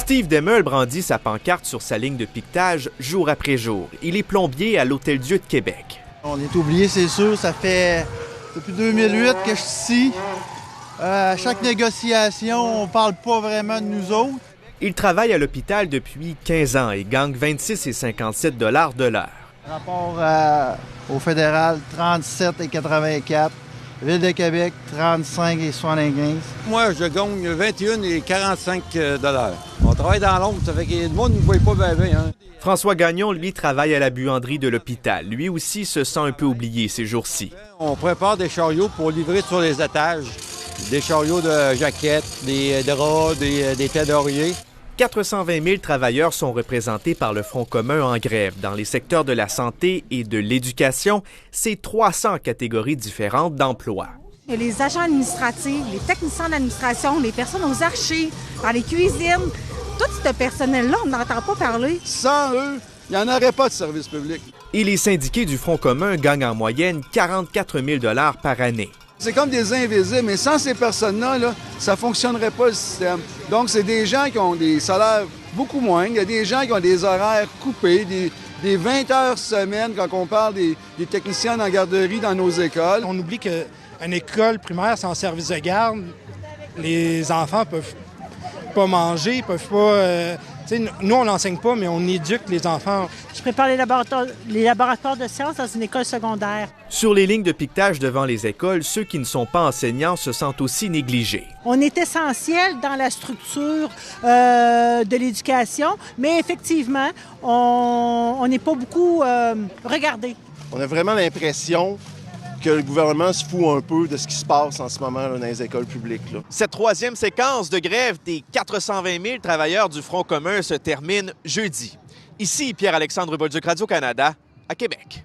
Steve Demel brandit sa pancarte sur sa ligne de piquetage jour après jour. Il est plombier à l'Hôtel-Dieu de Québec. On est oublié, c'est sûr. Ça fait depuis 2008 que je suis ici. À chaque négociation, on parle pas vraiment de nous autres. Il travaille à l'hôpital depuis 15 ans et gagne 26,57 $ de l'heure. Rapport au fédéral, 37,84. Ville de Québec, 35,75. Moi, je gagne 21,45 $. On travaille dans l'ombre, ça fait que le monde ne voit pas bien. Hein. François Gagnon, lui, travaille à la buanderie de l'hôpital. Lui aussi se sent un peu oublié ces jours-ci. On prépare des chariots pour livrer sur les étages. Des chariots de jaquettes, des draps, des têtes d'oreiller. 420 000 travailleurs sont représentés par le Front commun en grève. Dans les secteurs de la santé et de l'éducation, c'est 300 catégories différentes d'emplois. Il y a les agents administratifs, les techniciens d'administration, les personnes aux archives, dans les cuisines. Tout ce personnel-là, on n'entend pas parler. Sans eux, il n'y en aurait pas de service public. Et les syndiqués du Front commun gagnent en moyenne 44 000 $ par année. C'est comme des invisibles, mais sans ces personnes-là, ça ne fonctionnerait pas le système. Donc, c'est des gens qui ont des salaires beaucoup moins. Il y a des gens qui ont des horaires coupés, des 20 heures semaine quand on parle des techniciens en garderie dans nos écoles. On oublie qu'une école primaire, c'est en service de garde. Les enfants peuvent pas manger, peuvent pas... nous, on n'enseigne pas, mais on éduque les enfants. Je prépare les laboratoires de sciences dans une école secondaire. Sur les lignes de piquetage devant les écoles, ceux qui ne sont pas enseignants se sentent aussi négligés. On est essentiel dans la structure de l'éducation, mais effectivement, on n'est pas beaucoup regardé. On a vraiment l'impression que le gouvernement se fout un peu de ce qui se passe en ce moment là, dans les écoles publiques. Là. Cette troisième séquence de grève des 420 000 travailleurs du Front commun se termine jeudi. Ici, Pierre-Alexandre Bolduc, Radio-Canada, à Québec.